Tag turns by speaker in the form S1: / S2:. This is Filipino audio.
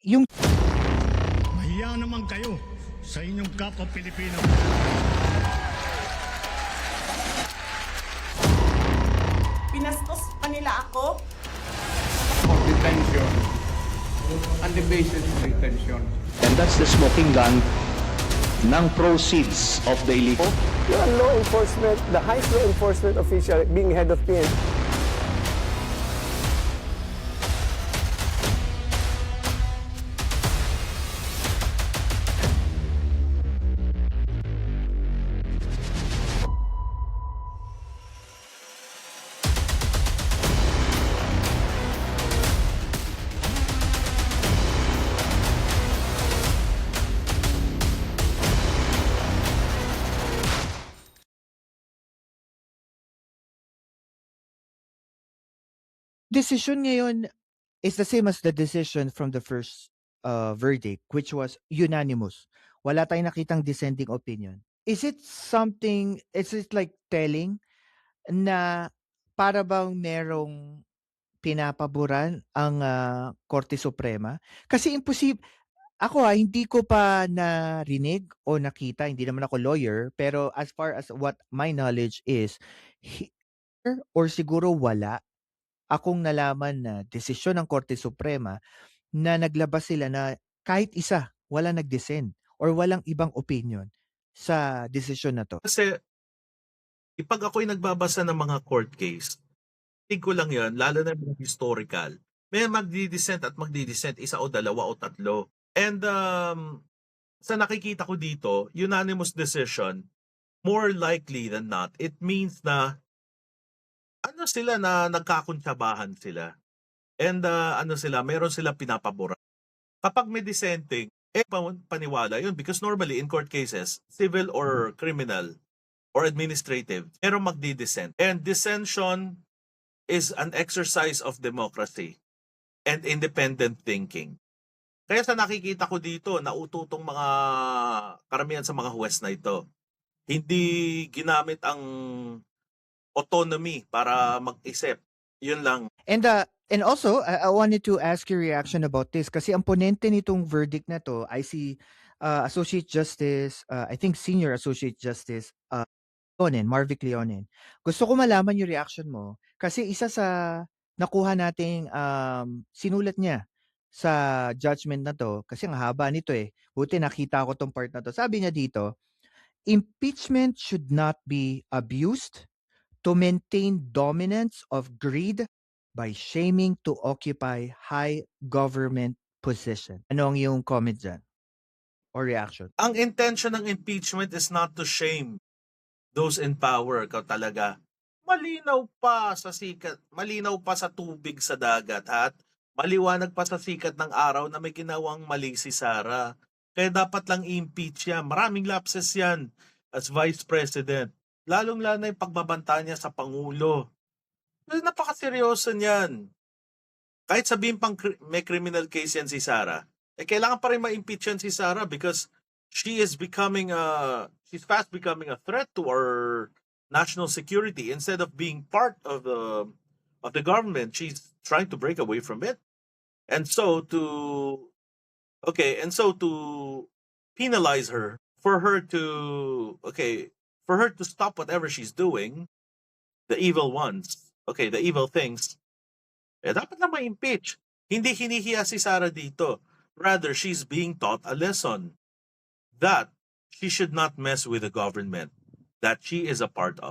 S1: yung
S2: Mahiya naman kayo sa inyong kapwa Pilipino.
S3: Pinastos pa nila ako.
S4: Of detention and the basis of detention.
S5: And that's the smoking gun ng proceeds of the illegal.
S6: You are law enforcement, the highest law enforcement official being head of PNP.
S1: decision ngayon is the same as the decision from the first verdict, which was unanimous. Wala tayong nakitang dissenting opinion. Is it like telling na para bang merong pinapaboran ang Korte Suprema? Kasi hindi ko pa narinig o nakita, hindi naman ako lawyer, pero as far as what my knowledge is, or siguro wala akong nalaman na desisyon ng Korte Suprema na naglabas sila na kahit isa wala nag-dissent or walang ibang opinion sa desisyon na to.
S7: Kasi pag ako'y nagbabasa ng mga court case, tig ko lang yan, lalo na yung historical. May magdi-dissent at magdi-dissent, isa o dalawa o tatlo. And sa nakikita ko dito, unanimous decision, more likely than not, it means na nagkakuntsabahan sila. And meron sila pinapabura. Kapag may dissenting, paniwala yun. Because normally in court cases, civil or criminal or administrative, merong magdi-dissent. And dissension is an exercise of democracy and independent thinking. Kaya sa nakikita ko dito, naututong mga karamihan sa mga huwes na ito, hindi ginamit ang autonomy para mag-isip. Yun lang.
S1: And also, I wanted to ask your reaction about this kasi ang ponente nitong verdict na to, I see Associate Justice, I think Senior Associate Justice Marvic Leonen. Gusto ko malaman yung reaction mo kasi isa sa nakuha nating sinulat niya sa judgment na to, kasi ang haba nito eh. Buti nakita ko tong part na to. Sabi niya dito, impeachment should not be abused to maintain dominance of greed by shaming to occupy high government position. Ano ang iyong comment dyan? Or reaction?
S7: Ang intention ng impeachment is not to shame those in power. Ikaw talaga, malinaw pa sa tubig sa dagat, at maliwanag pa sa sikat ng araw na may ginawang mali si Sara. Kaya dapat lang i-impeach yan. Maraming lapses yan as Vice President. Lalong-lalo na yung pagbabanta niya sa Pangulo. Napakaseryoso niyan. Kahit sabihin pang may criminal case yan si Sara, kailangan pa rin ma-impeach yan si Sara because she's fast becoming a threat to our national security. Instead of being part of the government, she's trying to break away from it. And so to penalize her, for her to stop whatever she's doing, the evil things, dapat na ma-impeach. Hindi hinihiya si Sara dito. Rather, she's being taught a lesson that she should not mess with the government that she is a part of.